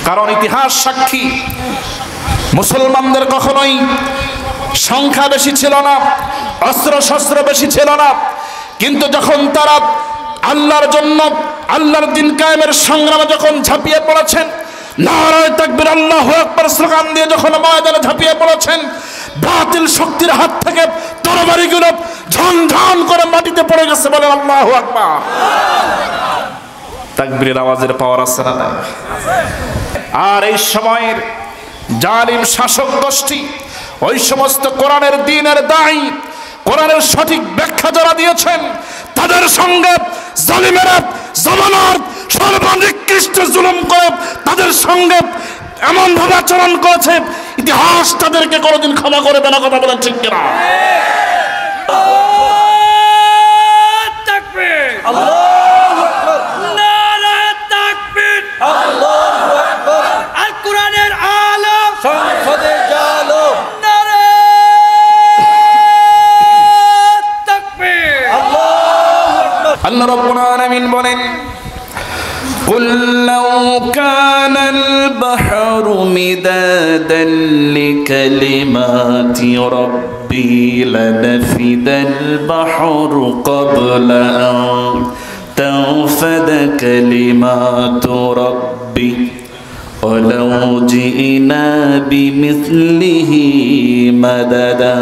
কারণ ইতিহাস সাক্ষী মুসলমানদের কখনোই সংখ্যা বেশি ছিল না, অস্ত্র শস্ত্র বেশি ছিল না, কিন্তু যখন তারা আল্লাহর জন্য আল্লাহর দ্বীন কায়েমের সংগ্রামে যখন ঝাঁপিয়ে পড়েছেন, নারায়ে তাকবীর আল্লাহু আকবার স্লোগান দিয়ে যখন ময়দানে ঝাঁপিয়ে পড়েছেন, বাতিল শক্তির হাত থেকে তরবারিগুলো ঝনঝন করে মাটিতে পড়ে গেছে। বলেন আল্লাহু আকবার। তাকবীরের আওয়াজের পাওয়ার আছে না নাই? আর এই সময়ের জালিম শাসক গোষ্ঠী, ওই সমস্ত কোরআনের দ্বীনের দায়ী, কোরআনের সঠিক ব্যাখ্যা যারা দিয়েছেন, তাদের সঙ্গে জালিমেরা জামানার সর্বনিকৃষ্ট জুলুম করে তাদের সঙ্গে এমন ভাবে আচরণ করেছে, ইতিহাস তাদেরকে কোনোদিন ক্ষমা করবে না। কথা বলেন ঠিক কিনা? আল্লাহ রাব্বুল আলামিন বলেন, কুল লাউ কানাল বাহরু মিদাদান লিকালিমাতি রাব্বি লানাফিদাল বাহরু ক্বাবলা আন তানফাদা কালিমাতু রাব্বি ওয়ালাউ জিনা বিমিসলিহি মাদাদা।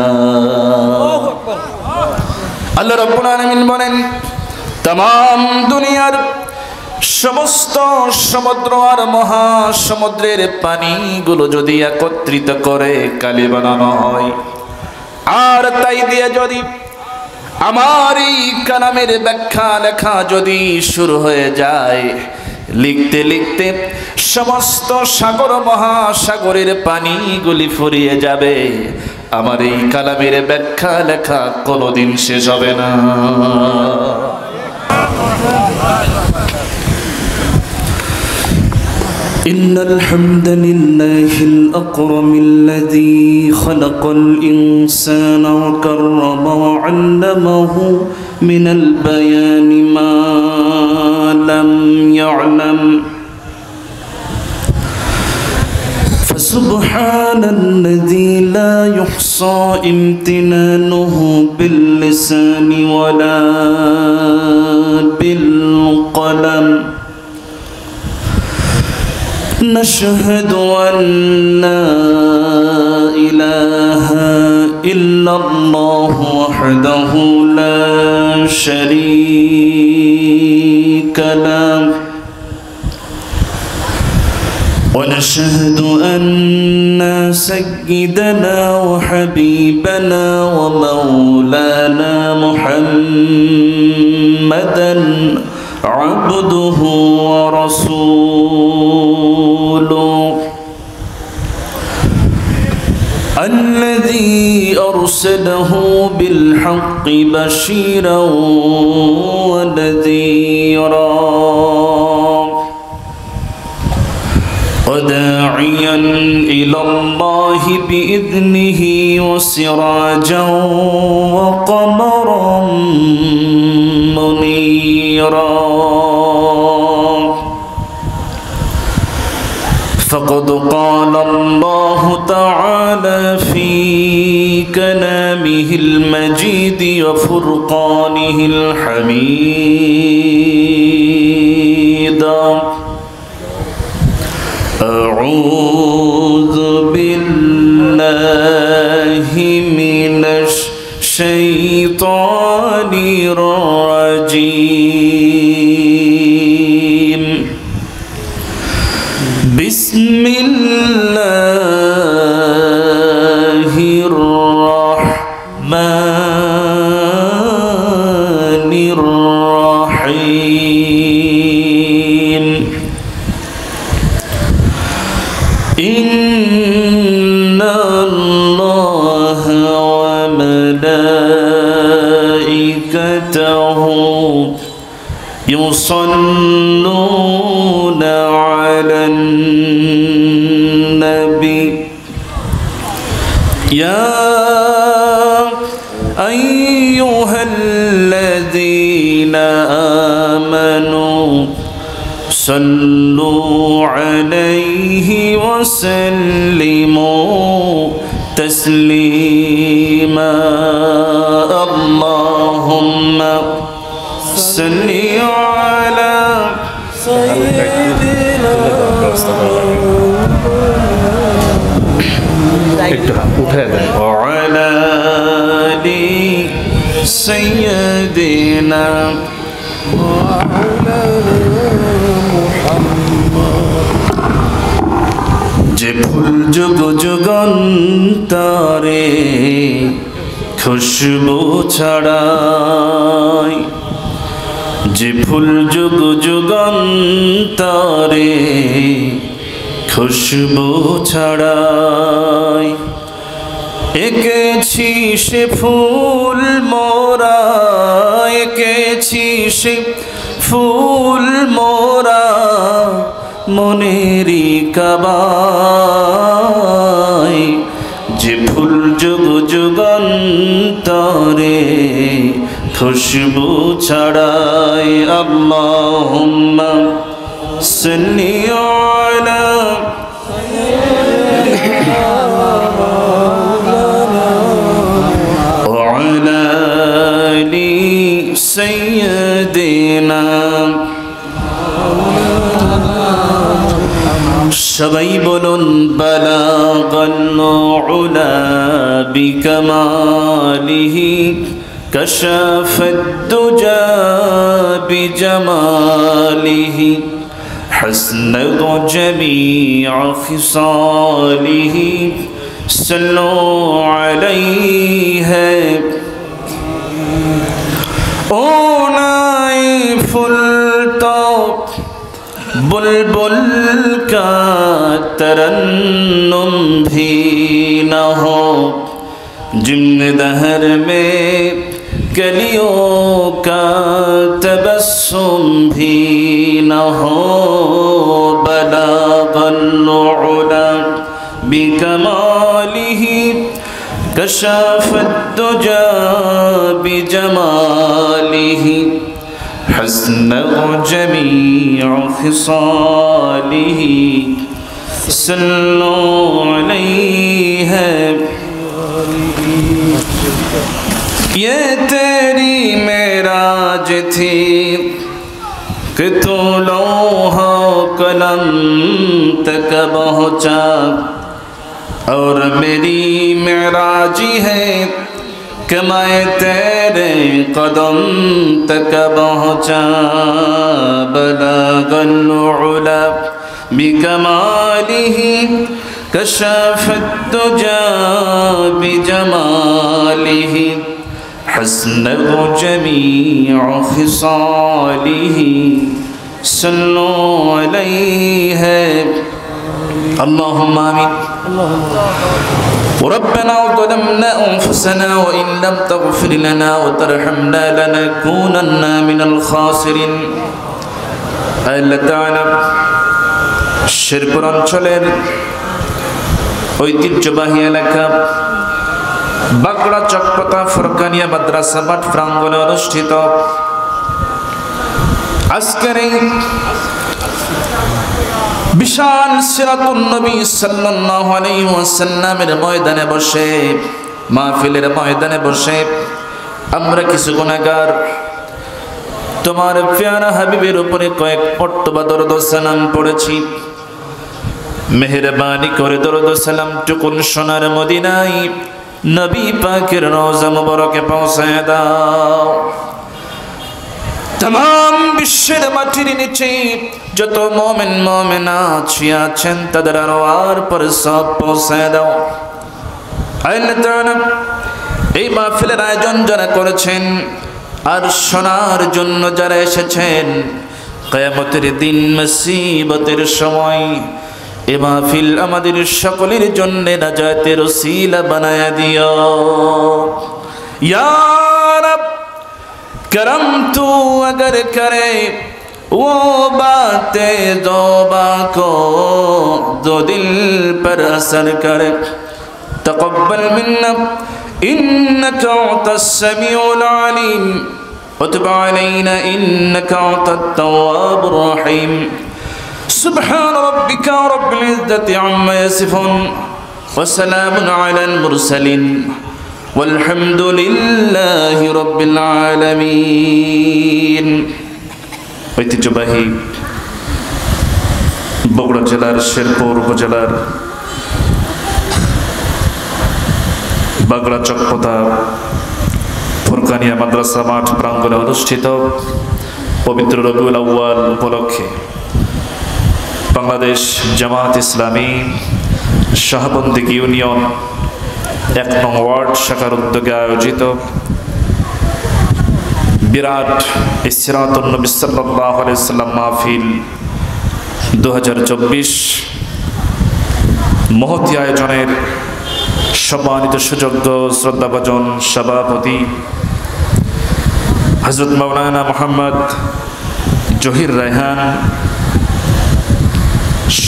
আল্লাহ রাব্বুল আলামিন বলেন, तमाम दुनियार समस्त समुद्र और महासमुद्रेर पानीगुलो जदि एकत्रित करे काली बानानो हय और ताई दिये जदि आमार एई कालामेर व्याख्या लेखा जदि शुरू हये जाय, लिखते लिखते समस्त सागर महासागरेर पानीगुली फुरिये जाबे, आमार एई कालामेर व्याख्या लेखा कोनोदिन शेष हबे ना। إن الحمد لله الأكرم الذي خلق الإنسان وكرم وعلمه من البيان ما لم يعلم، فسبحان الذي لا يحصى امتنانه باللسان ولا بالقلم، نشهد أن لا إله إلا الله وحده لا شريك له، ونشهد أن سيدنا وحبيبنا ومولانا محمدا عبده ورسوله الذي أرسله بالحق بشيرا ونذيرا وداعيا إلى الله بإذنه وسراجا وقمرا منيرا، فقد قال الله تعالى في كلامه المجيد وفرقانه الحميد، أعوذ بالله من الشيطان الرجيم، بسم الله الرحمن الرحيم، إن الله وملائكته يصلون على النبي، يا أيها الذين آمنوا صلوا عليه عليه وسلموا تسليما اللهم صل على سيدنا وعلى آل سيدنا যে ফুল যুগ যুগান্তরে খুশবু ছড়ায়, যে ফুল যুগ যুগান্তরে খুশবু ছড়ায়, এঁকেছি সে ফুল মোরা, এঁকেছি সে ফুল মোরা মনেরই কাবায়, যে ফুল যুগ যুগান্তরে খুশবু ছড়ায়। আল্লাহুম্মা সাল্লি আলা ওয়ালা আলি সাইয়্যিদিনা। সবাই বলুন বালাগাল উলা বিকামালিহি কাশাফাদ দুজা বিজামালিহি হাসনাত জামিআ খিসালিহি সাল্লু আলাইহি। ও নাই ফুল তো बुलबुल का तरन्नुम भी न हो, जिम्मे दहर में कलियों का तबस्सुम भी न हो, बलागल उला बिकमालिही कशाफद दुजा बिजमालिही حسنه جميع خصاله صلوا عليه। ये तेरी मेराज थी कि तू लौहा कलम तक पहुँचा, और मेरी मेराजी है कि मैं तेरे कदम तक पहुँचा। बलगल उला बिकमालिही कशफत दुजा बिजमालिही हसनत जमीअ खिसालिही सल्लु अलैहि। अल्लाहुम्मा आमीन। ربنا ظلمنا أنفسنا وإن لم تغفر لنا وترحمنا لنكونن من الخاسرين। আল্লাহ তাআলা শেরপুর অঞ্চলের ঐতিহ্যবাহী এলাকা বাগড়া চকপতা ফরকানিয়া মাদ্রাসা মাঠ প্রাঙ্গণে অনুষ্ঠিত আজকের এই বিশাল সিরাতুন নবী সাল্লাল্লাহু আলাইহি ওয়াসাল্লামের ময়দানে বসে, মাহফিলের ময়দানে বসে আমরা কিছু গুনাহগার তোমার প্যারা হাবিবের উপরে কয়েক মর্তবা দরুদ ও সালাম পড়েছি। মেহেরবানি করে দরুদ ও সালাম টুকুন সোনার মদিনায় নবী পাকের রওজা মুবারকে পৌঁছায় দাও। तमाम বিশ্বের মাটির নিচে যত মুমিন মুমিনাত আছেন তাদের আরওয়ার পর সব পৌঁছায় দাও। আল্লাহ তাআলা এই মাহফিলের আয়োজন যারা করেছেন আর শোনার জন্য যারা এসেছেন, কিয়ামতের দিন মুসিবতের সময় এই মাহফিল আমাদের সকলের জন্য নাজাতের ওসিলা বানায়া দিও। ইয়া রব करम तू अगर करे वो बातें ज़ोबा को जो दिल पर असर करे, तक़ब्बल मिन्ना इन्नका अंतस समीउल अलीम वतुब अलैना इन्नका अंतत तव्वाबुर रहीम। سبحان ربك رب العزة عما يصفون وسلام على المرسلين والحمد لله رب العالمين ঐতিহ্যবাহী বগুড়া জেলার শেরপুর উপজেলার বাগড়া চকপতা ফুরকানিয়া মাদ্রাসা মাঠ প্রাঙ্গণে অনুষ্ঠিত পবিত্র রবিউল আউয়াল উপলক্ষে বাংলাদেশ জামাত ইসলামী শাহবন্দিক ইউনিয়ন ১ নং ওয়ার্ড শাখার উদ্যোগে আয়োজিত বিরাট ইসরাতুন নবী সাল্লাল্লাহু আলাইহি ওয়াসাল্লাম মাহফিল 2024 মহতি আয়োজনের সম্মানিত সুযোগ্য শ্রদ্ধাভাজন সভাপতি হযরত মাওলানা মুহাম্মদ জহির রায়হান,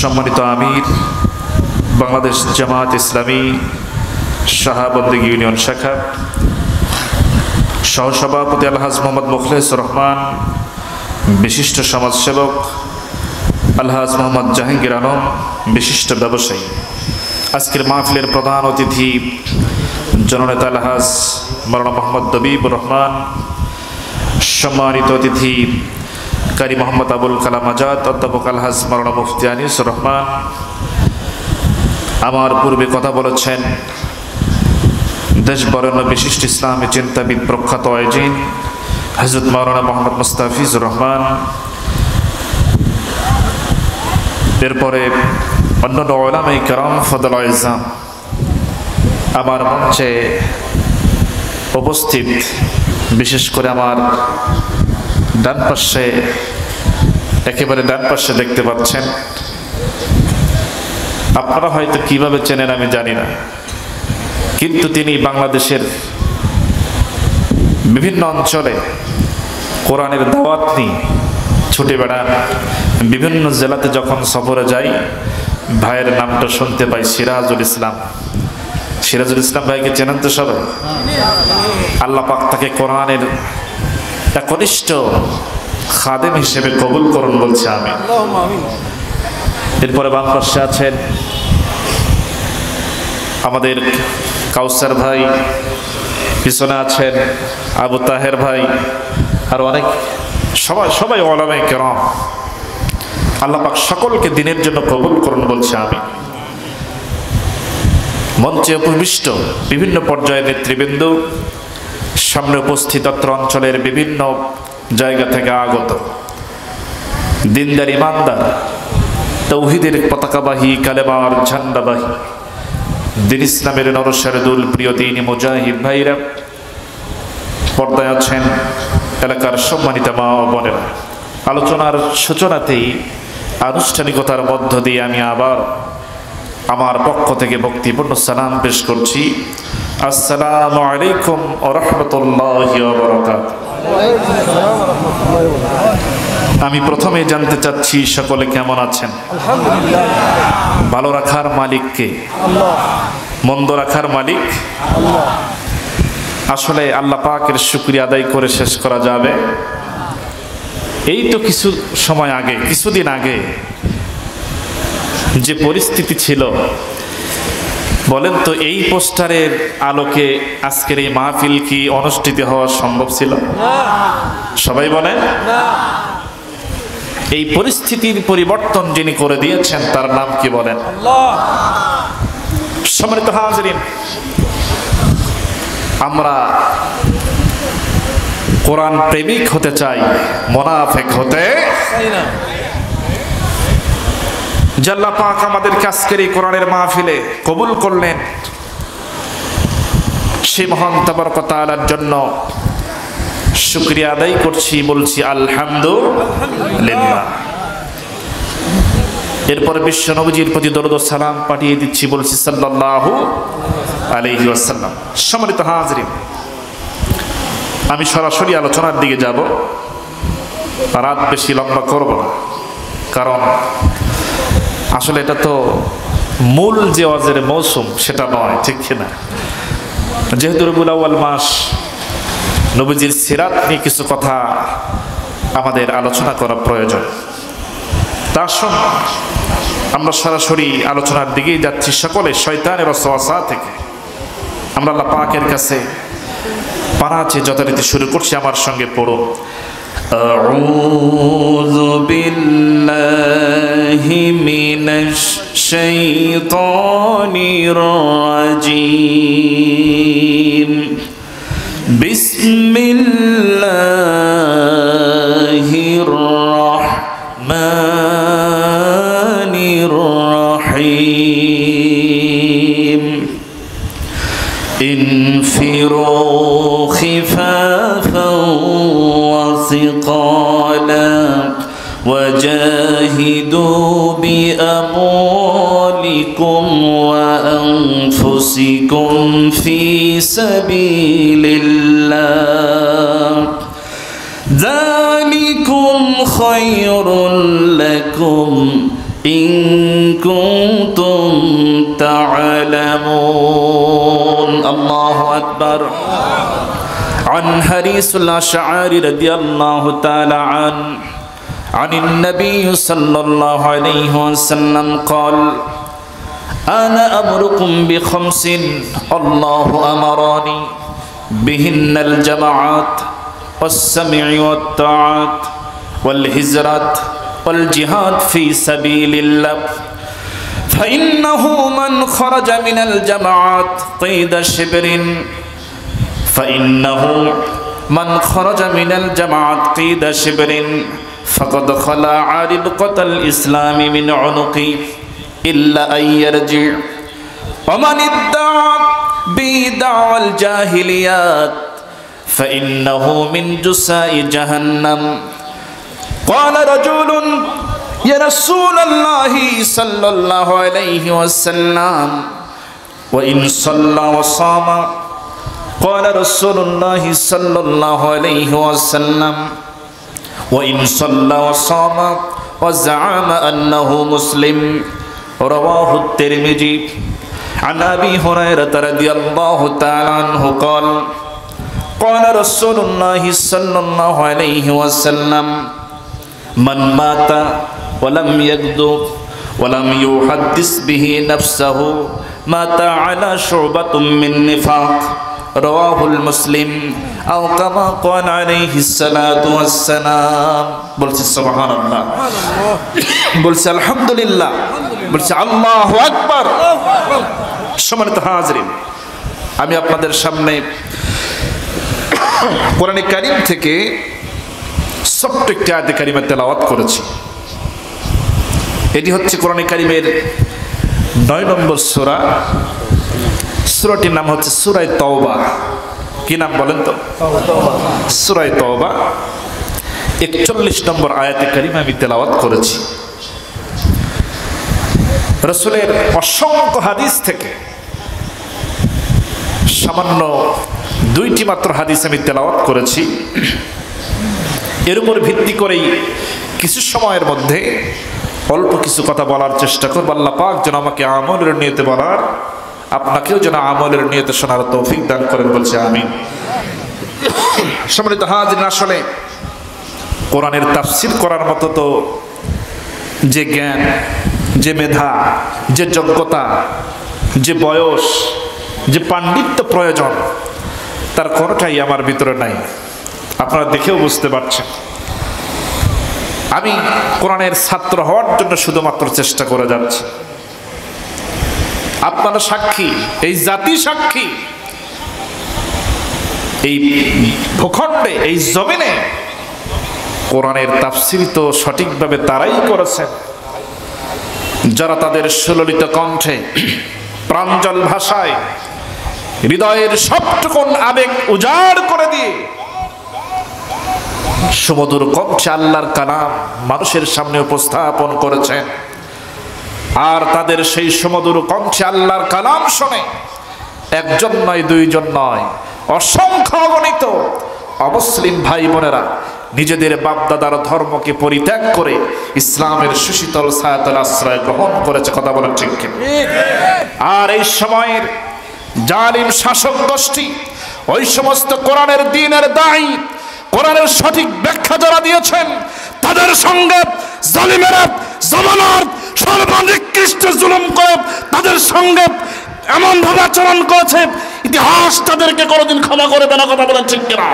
সম্মানিত আমির বাংলাদেশ জামাত ইসলামী শাহবন্দিক ইউনিয়ন শাখা, সহসভাপতি আলহাজ মোহাম্মদ মুখলেসুর রহমান, বিশিষ্ট সমাজসেবক আলহাজ মোহাম্মদ জাহাঙ্গীর আলম, বিশিষ্ট ব্যবসায়ী, আজকের মাহফিলের প্রধান অতিথি জননেতা আলহাজ মাওলানা মোহাম্মদ দবিবুর রহমান, সম্মানিত অতিথি কারি মোহাম্মদ আবুল কালাম আজাদ, অধ্যাপক আলহাজ মাওলানা মুফতি আনিসুর রহমান, আমার পূর্বে কথা বলেছেন দেশ বরেণ্য বিশিষ্ট ইসলামী চিন্তাবিদ প্রখ্যাত আইজিন হযরত মাওলানা মোহাম্মদ মুস্তাফিজুর রহমান, এরপরে অন্যান্য উলামায়ে কেরাম ফাদল আযম, আমার মঞ্চে উপস্থিত বিশেষ করে আমার ডান পাশে, একেবারে ডান পাশে দেখতে পাচ্ছেন, আপনারা হয়তো কিভাবে চেনেন আমি জানি না, কিন্তু তিনি বাংলাদেশের বিভিন্ন অঞ্চলে কোরআনের দাওয়াত নিয়ে ছুটে বেড়ান। বিভিন্ন জেলাতে যখন সফরে যাই ভাইয়ের নামটা শুনতে পাই সিরাজুল ইসলাম। সিরাজুল ইসলাম ভাইকে চেনেন তো সবাই? আল্লাহ পাক তাকে কোরআনের একনিষ্ঠ খাদেম হিসেবে কবুল করুন বলছে আমি। এরপরে বাম পাশে আছেন আমাদের কাউসার ভাই, পিছনে আছেন আবু তাহের ভাই, আর অনেক সবাই উলামায়ে কেরাম। আল্লাহ পাক সকলকে দিনের জন্য কবুল করুন বলছে আমি। মঞ্চে উপবিষ্ট বিভিন্ন পর্যায়ের নেতৃবৃন্দ, সামনে উপস্থিত অত্র অঞ্চলের বিভিন্ন জায়গা থেকে আগত দিনদার ইমানদার, তৌহিদের পতাকাবাহী, কালেমার ঝান্ডাবাহী, দিন ইসলামের নরসারদুল প্রিয় দিনী মুজাহিদ ভাইরা, পর্দায় আছেন এলাকার সম্মানিত মা ও বোনেরা। আলোচনার সূচনাতেই আনুষ্ঠানিকতার মধ্য দিয়ে আমি আবার আমার পক্ষ থেকে ভক্তিপূর্ণ সালাম পেশ করছি। আসসালামু আলাইকুম ওয়া রাহমাতুল্লাহি ওয়া বারাকাতুহু। আমি প্রথমে জানতে চাচ্ছি সকলে কেমন আছেন? আলহামদুলিল্লাহ। ভালো রাখার মালিক কে? আল্লাহ। মন্দ রাখার মালিক আল্লাহ। আসলে আল্লাহ পাকের শুকরিয়া আদায় করে শেষ করা যাবে? এই তো কিছু সময় আগে, কিছুদিন আগে যে পরিস্থিতি ছিল, বলেন তো এই পোস্টারের আলোকে আজকের এই মাহফিল কি অনুষ্ঠিত হওয়া সম্ভব ছিল? সবাই বলেন না। এই পরিস্থিতির পরিবর্তন যিনি করে দিয়েছেন তার নাম কি বলেন? আল্লাহ। সম্মানিত হাজিরিন, আমরা কোরআন প্রেমিক হতে চাই, মুনাফিক হতে চাই না। আল্লাহ পাক আমাদেরকে আজকের এই কোরআনের মাহফিলে কবুল করলেন, সেই মহান তাবারক ওয়া তাআলার জন্য শুকরিয়া আদায় করছি, বলছি আলহামদুলিল্লাহ। এরপরে বিশ্ব নবীজির প্রতি দরুদ ও সালাম পাঠিয়ে দিচ্ছি, বলছি সাল্লাল্লাহু আলাইহি ওয়াসাল্লাম। সম্মানিত হাজিরিন, আমি সরাসরি আলোচনার দিকে যাব, রাত বেশি লম্বা করব না, কারণ আসলে এটা তো মূল যে ওয়াজের মৌসুম সেটা নয়, ঠিক কিনা? যেহেতু রবিউল আউয়াল মাস, নবীজির সিরাত নিয়ে কিছু কথা আমাদের আলোচনা করা প্রয়োজন। তার সঙ্গে আমরা সরাসরি আলোচনার দিকেই যাচ্ছি, সকলে শয়তানের ওয়াসওয়াসা থেকে আমরা আল্লাহ পাকের কাছে পানা চেয়ে যথারীতি শুরু করছি। আমার সঙ্গে পড়ো, আউযু বিল্লাহি মিনাশ শাইতানির রাজীম, বিসমিল্লাহির রাহমানির রাহিম, ইনফিরু খিফাফান ওয়া সিকালা وجاهدوا بأموالكم وأنفسكم في سبيل الله ذلكم خير لكم إن كنتم تعلمون. الله أكبر. عن حريص الأشعري رضي الله تعالى عنه عن النبي صلى الله عليه وسلم قال أنا أمركم بخمس الله أمرني بهن الجماعات والسمع والطاعات والهجرة والجهاد في سبيل الله فإنه من خرج من الجماعات قيد شبر قيد شبر فقد خلع ربقة الإسلام من عنقي إلا أن يرجع ومن ادعى بدعوى الجاهليات فإنه من جزاء جهنم. قال رجل يا رسول الله صلى الله عليه وسلم وإن صلى وصام؟ قال رسول الله صلى الله عليه وسلم وإن صلى وصام وزعم أنه مسلم. رواه الترمذي. عن أبي هريرة رضي الله تعالى عنه قال قال رسول الله صلى الله عليه وسلم من مات ولم يكذب ولم يحدث به نفسه مات على شعبة من نفاق. রওয়াহুল মুসলিম আও কামা ক্বাল আলাইহিস সালাতু ওয়াস সালাম। বলছি সুবহানাল্লাহ, বলছি আলহামদুলিল্লাহ, বলছি আল্লাহু আকবার। সম্মানিত হাজিরিন, আমি আপনাদের সামনে কোরআনে কারীম থেকে ছোট্ট একটি আয়াত কারিমা তেলাওয়াত করেছি। এটি হচ্ছে কোরআনে কারীমের 9 নম্বর সূরা। সূরাটির নাম হচ্ছে সূরা তাওবা। কি নাম বলেন তো? সূরা তাওবা 41 নম্বর আয়াতে কারিমা আমি তেলাওয়াত করেছি। রাসূলের অসংখ্য হাদিস থেকে সামান্য 2টি মাত্র হাদিস আমি তেলাওয়াত করেছি। এর উপর ভিত্তি করেই কিছু সময়ের মধ্যে অল্প কিছু কথা বলার চেষ্টা করব। আল্লাহ পাক যেন আমাকে আমলের নিয়তে বলার, আপনাকেও যেন আমলের নিয়তে শোনার তৌফিক দান করেন, বলছে আমিন। সম্মানিত হাজির, আসলে কোরআনের তাফসীর করার মতো তো যে জ্ঞান, যে মেধা, যে যোগ্যতা, যে বয়স, যে পাণ্ডিত্য প্রয়োজন, তার কোনোটাই আমার ভিতরে নাই। আপনারা দেখেও বুঝতে পারছেন আমি কোরআনের ছাত্র হওয়ার জন্য শুধুমাত্র চেষ্টা করে যাচ্ছি। আপনারা সাক্ষী, এই জাতি সাক্ষী, এই ভূখণ্ডে, এই জমিনে কোরআনের তাফসীর তো সঠিকভাবে তারাই করেছেন যারা তাদের সুললিত কণ্ঠে, প্রাঞ্জল ভাষায় হৃদয়ের সবটুকুন আবেগ উজাড় করে দিয়ে সুমধুর কণ্ঠে আল্লাহর কালাম মানুষের সামনে উপস্থাপন করেছেন। আর তাদের সেই সুমধুর কণ্ঠে আল্লাহর কালাম শুনে একজন নয়, দুইজন নয়, অসংখ্য অগণিত অমুসলিম ভাই বোনেরা নিজেদের বাপদাদার ধর্মকে পরিত্যাগ করে ইসলামের সুশীতল ছায়াতল আশ্রয় গ্রহণ করেছে। কথা বলেন ঠিক কি? আর এই সময়ের জালিম শাসক গোষ্ঠী, ওই সমস্ত কোরআনের দ্বীনের দায়ী, কোরআনের সঠিক ব্যাখ্যা যারা দিয়েছেন, তাদের সঙ্গে জালিমেরা জামানার সর্বনিকৃষ্ট জুলুম করে তাদের সঙ্গে এমন ভাবে আচরণ করেছে, ইতিহাস তাদেরকে কোনোদিন ক্ষমা করবে না। কথা বলেন ঠিক কিনা?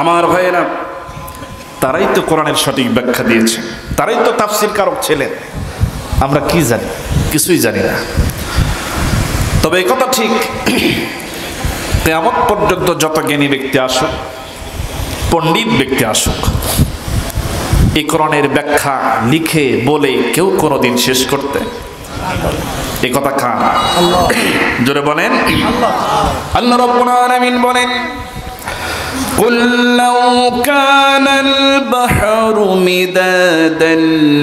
আমার ভাইয়েরা, তারাই তো কোরআনের সঠিক ব্যাখ্যা দিয়েছে, তারাই তো তাফসীর কারক ছিলেন। আমরা কি জানি? কিছুই জানি না। তবে এই কথা ঠিক, কিয়ামত পর্যন্ত যত জ্ঞানী ব্যক্তি আসুক, পণ্ডিত ব্যক্তি আসুক, এই কোরআনের ব্যাখ্যা লিখে বলে কেউ কোনোদিন শেষ করতে, এই কথা কার? জোরে বলেন। আল্লাহ রাব্বুল আলামিন বলেন, قل لو كان البحر مدادا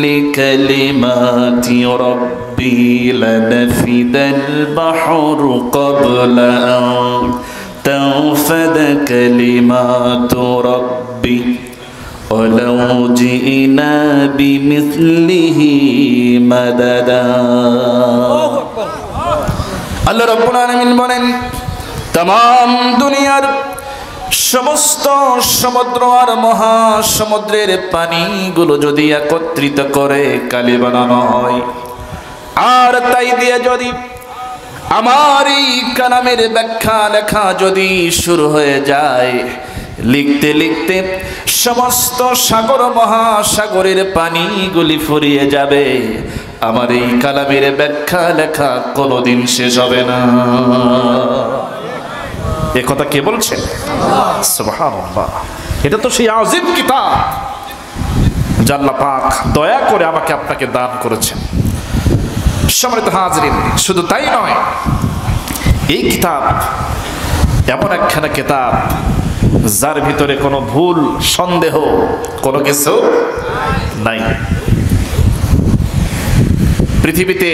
لكلمات ربي لنفد البحر قبل أن تنفد كلمات ربي ولو جئنا بمثله مددا। আল্লাহ রাব্বুল আলামিন বলেন, तमाम দুনিয়ার সমস্ত সমুদ্র আর মহাসমুদ্রের পানিগুলো যদি একত্রিত করে কালি বানানো হয়, আর তাই দিয়ে যদি আমার এই কালামের ব্যাখ্যা লেখা যদি শুরু হয়ে যায়, লিখতে লিখতে সমস্ত সাগর মহাসাগরের পানিগুলি ফুরিয়ে যাবে, আমার এই কালামের ব্যাখ্যা লেখা কোনোদিন শেষ হবে না। এ কথা কে বলছেন? সুবহানাল্লাহ। এটা তো সেই আযীম কিতাব যা আল্লাহ পাক দয়া করে আমাকে আপনাকে দান করেছেন। সম্মানিত হাজরিন, শুধু তাই নয়, এই কিতাব এমন একখানা কিতাব যার ভিতরে কোনো ভুল সন্দেহ কোনো কিছু নাই। পৃথিবীতে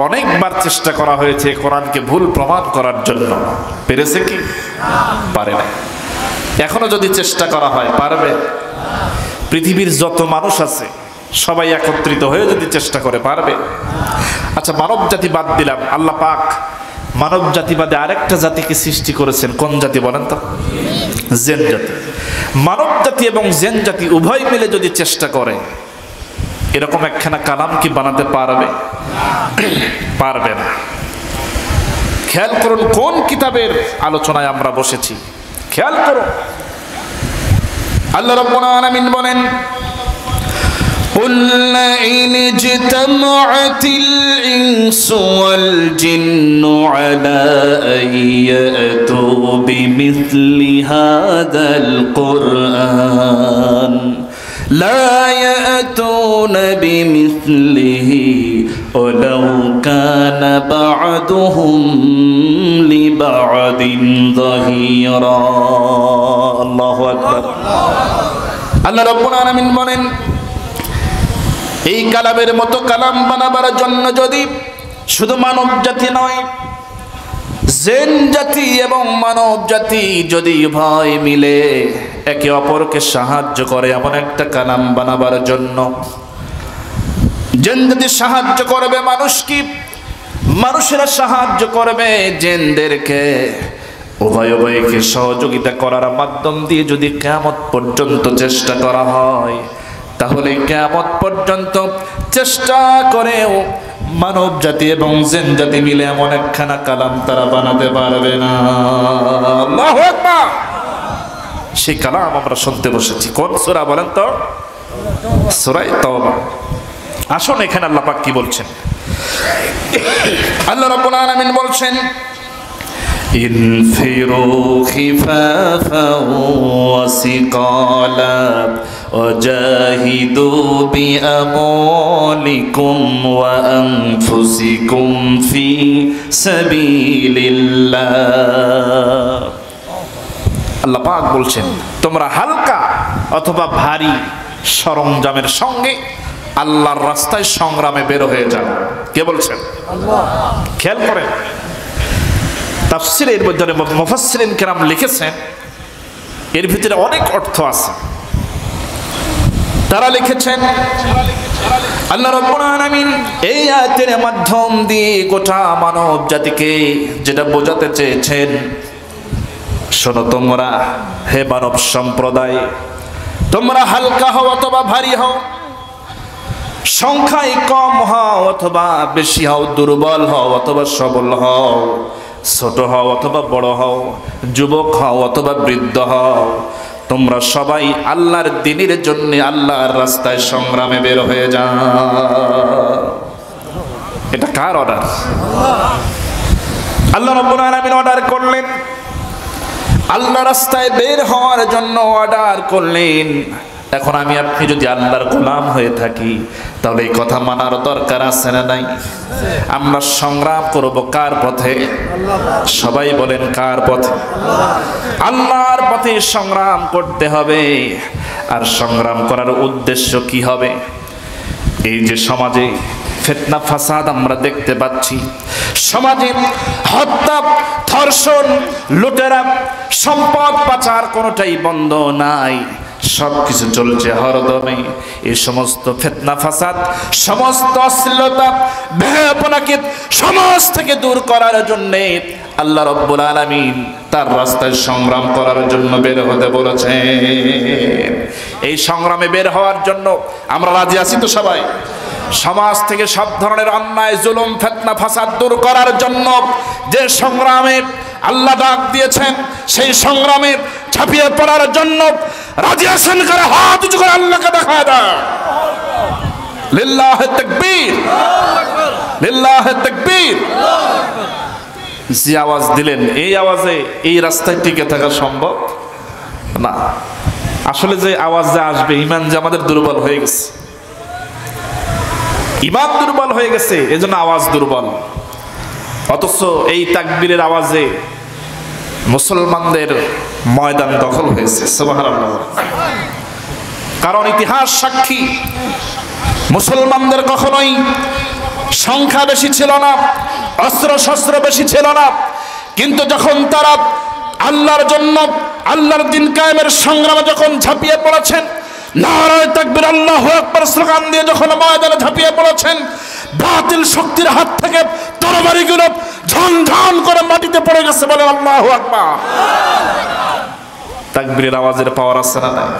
অনেকবার চেষ্টা করা হয়েছে কোরআনকে ভুল প্রমাণ করার জন্য, পেরেছে কি? পারে না। এখনো যদি চেষ্টা করা হয়, পারবে? পৃথিবীর যত মানুষ আছে সবাই একত্রিত হয়ে যদি চেষ্টা করে, পারবে? আচ্ছা, মানব জাতি বাদ দিলাম, আল্লাহ পাক মানব জাতি বাদে আরেকটা জাতিকে সৃষ্টি করেছেন। কোন জাতি বলেন তো? জিন জাতি। মানব জাতি এবং জিন জাতি উভয় মিলে যদি চেষ্টা করে, এরকম একখানা কালাম কি বানাতে পারবে? পারবে না। খেয়াল করুন কোন কিতাবের আলোচনায় আমরা বসেছি, খেয়াল করুন। আল্লাহ রাব্বুল আলামিন বলেন, قُلْ لَئِنِ اجْتَمَعَتِ الْإِنسُ وَالْجِنُّ عَلَىٰ أَن يَأْتُوا بِمِثْلِ هَٰذَا الْقُرْآنِ لَا يَأْتُونَ بِمِثْلِهِ وَلَوْ كَانَ بَعْضُهُمْ لِبَعْضٍ ظَهِيرًا। আল্লাহু আকবার। আল্লাহ রাব্বুল আলামিন বলেন, এই কালামের মতো কালাম বানাবার জন্য যদি শুধু মানব জাতি নয়, জিন জাতি এবং মানব জাতি যদি উভয় মিলে একে অপরকে সাহায্য করে এমন একটা কালাম বানাবার জন্য, জিন জাতি সাহায্য করবে মানুষকে, মানুষেরা সাহায্য করবে জিনদেরকে, উভয় উভয়কে সহযোগিতা করার মাধ্যম দিয়ে যদি কিয়ামত পর্যন্ত চেষ্টা করা হয়, তাহলে কিয়ামত পর্যন্ত চেষ্টা করেও মানব জাতি এবং জিন জাতি মিলে এমন একখানা কালাম তারা বানাতে পারবে না। আল্লাহু আকবার। সেই কালাম আমরা শুনতে বসেছি। কোন সূরা বলেন তো? সূরা তাওবা। আসুন এখানে আল্লাহ পাক কি বলছেন। আল্লাহ রাব্বুল আলামিন বলছেন, انفروا خفافا وثقالا وجاهدوا بأموالكم وأنفسكم في سبيل الله। আল্লাহ পাক বলছেন, তোমরা হালকা অথবা ভারী সরঞ্জামের সঙ্গে আল্লাহর রাস্তায় সংগ্রামে বের হয়ে যাও। কে বলছেন? আল্লাহ। খেয়াল করেন, তাফসীরের মধ্যে মুফাসসিরিন কেরাম লিখেছেন, এর ভিতরে অনেক অর্থ আছে। তারা লিখেছেন আল্লাহ রাব্বুল আলামিন এই আয়াতের মাধ্যম দিয়ে গোটা মানব জাতিকে যেটা বোঝাতে চেয়েছেন, শোনো তোমরা হে মানব সম্প্রদায়, তোমরা হালকা হও অথবা ভারী হও, সংখ্যায় কম হও অথবা বেশি হও, দুর্বল হও অথবা সবল হও, ছোট হও অথবা বড় হও, যুবক হও অথবা বৃদ্ধ হও, তোমরা সবাই আল্লাহর দ্বীনের জন্য আল্লাহর রাস্তায় সংগ্রামে বের হয়ে যাও। এটা কার অর্ডার? আল্লাহ রাব্বুল আলামিন অর্ডার করলেন, আল্লাহ রাস্তায় বের হওয়ার জন্য অর্ডার করলেন। এখন আমি আপনি যদি আল্লাহর গোলাম হয়ে থাকি তাহলে এই কথা মানার দরকার আছে না নাই? আমরা সংগ্রাম করব কার পথে? সবাই বলেন কার পথে? আল্লাহর পথে সংগ্রাম করতে হবে। আর সংগ্রাম করার উদ্দেশ্য কি হবে? এই যে সমাজে ফিতনা ফাসাদ আমরা দেখতে পাচ্ছি, সমাজে হত্যা, ধর্ষণ, লুটেরা, সম্পদ পাচার কোনোটাই বন্ধ নাই, সবকিছু চলছে হরদমে। এই সমস্ত ফিতনা ফাসাদ, সমস্ত অশ্লীলতা, বেহায়াপনাকে সমাজ থেকে দূর করার জন্য আল্লাহ রাব্বুল আলামিন তার রাস্তায় সংগ্রাম করার জন্য বের হতে বলেছেন। এই সংগ্রামে বের হওয়ার জন্য আমরা রাজি আছি তো সবাই? সমাজ থেকে সব ধরনের অন্যায়, জুলুম, ফিতনা ফাসাদ দূর করার জন্য যে সংগ্রামে আল্লাহ ডাক দিয়েছেন, সেই সংগ্রামে ঝাঁপিয়ে পড়ার জন্য রাজি আছেন? করে হাত উঁচু করে আল্লাহকে দেখায় দাও। লিল্লাহি তাকবীর, লিল্লাহি তাকবীর। যে আওয়াজ দিলেন, এই আওয়াজে এই রাস্তায় টিকে থাকা সম্ভব না। আসলে যে আওয়াজ যে আসবে, ঈমান যে আমাদের দুর্বল হয়ে গেছে, ঈমান দুর্বল হয়ে গেছে, এজন্য আওয়াজ দুর্বল। অথচ এই তাকবীরের আওয়াজে মুসলমানদের ময়দান দখল হয়েছে। সুবহানাল্লাহ। কারণ ইতিহাস সাক্ষী, মুসলমানদের কখনোই সংখ্যা বেশি ছিল না, অস্ত্র শস্ত্র বেশি ছিল না, কিন্তু যখন তারা আল্লাহর জন্য, আল্লাহর দ্বীন কায়েমের সংগ্রামে যখন ঝাঁপিয়ে পড়েছেন, নারায়ে তাকবীর, আল্লাহু আকবার স্লোগান দিয়ে যখন ময়দানে ঝাঁপিয়ে পড়েছেন, বাতিল শক্তির হাত থেকে তরবারিগুলো ঝনঝন করে মাটিতে পড়ে গেছে। বলে আল্লাহু আকবার। তাকবীরের আওয়াজের পাওয়ার আছে না নাই?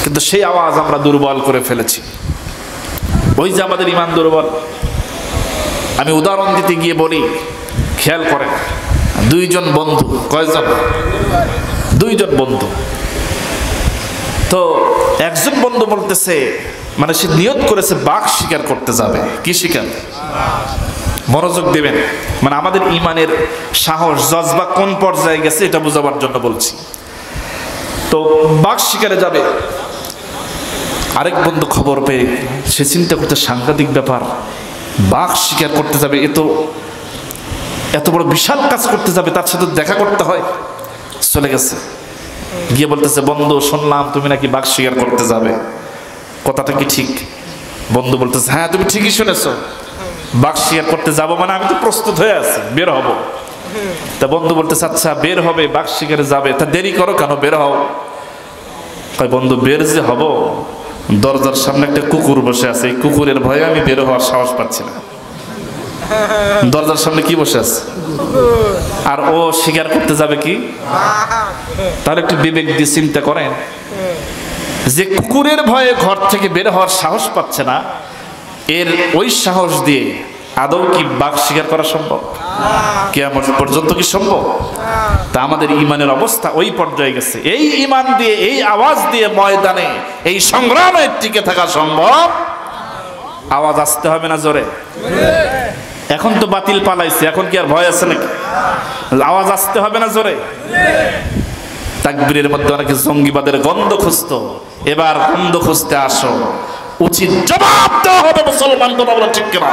কিন্তু সেই আওয়াজ আমরা দুর্বল করে ফেলেছি। ওই যে আমাদের ঈমান দুর্বল। আমি উদাহরণ দিতে গিয়ে বলি, খেয়াল করেন, দুইজন বন্ধু, কয়জন? দুইজন বন্ধু। তো একজন বন্ধু বলতেছে, মানে সে নিয়ত করেছে বাঘ শিকার করতে যাবে। কি শিকার? মনোযোগ দিবেন, মানে আমাদের ঈমানের সাহস, জজবা কোন পর্যায়ে গেছে এটা বোঝাবার জন্য বলছি। তো বাঘ শিকারে যাবে। আরেক বন্ধু খবর পেয়ে সে চিন্তা করতে, সাংঘাতিক ব্যাপার, বাঘ শিকার করতে যাবে, এত বড় বিশাল কাজ করতে যাবে, তার সাথে দেখা করতে হয়। চলে গেছে, গিয়ে বলতেছে, বন্ধু শুনলাম তুমি নাকি বাঘ শিকার করতে যাবে, কথাটা কি ঠিক? বন্ধু বলতেছে, হ্যাঁ তুমি ঠিকই শুনেছো, বাঘ শিকার করতে যাবো, মানে আমি তো প্রস্তুত হয়ে আছি, বের হব। তা বন্ধু বলতেছে, আচ্ছা বের হবে, বাঘ শিকারে যাবে, তা দেরি করো কেন, বের হও। কয় বন্ধু বের যে হব, দরজার সামনে একটা কুকুর বসে আছে, এই কুকুরের ভয়ে আমি বের হওয়ার সাহস পাচ্ছি না। দরজার সামনে কি বসে আছে? আর ও শিকার করতে যাবে কি? তাহলে একটু বিবেক দিয়ে চিন্তা করেন, যে কুকুরের ভয়ে ঘর থেকে বের হওয়ার সাহস পাচ্ছে না, এর ওই সাহস দিয়ে আদৌ কি বাঘ শিকার করা সম্ভব? কিয়ামত পর্যন্ত কি সম্ভব? তা আমাদের ঈমানের অবস্থা ওই পর্যায়ে গেছে। এই ঈমান দিয়ে, এই আওয়াজ দিয়ে ময়দানে, এই সংগ্রামে টিকে থাকা সম্ভব। আওয়াজ আসতে হবে না জোরে? এখন তো বাতিল পালাইছে, এখন কি আর ভয় আছে নাকি? আওয়াজ আসতে হবে না জোরে? তাকবীরের মধ্যে অনেকে জঙ্গিবাদের গন্ধ খুঁজতো, এবার গন্ধ খুঁজতে আসো, উচিত জবাব দেওয়া হবে মুসলমান, কথা বলা ঠিক কিনা?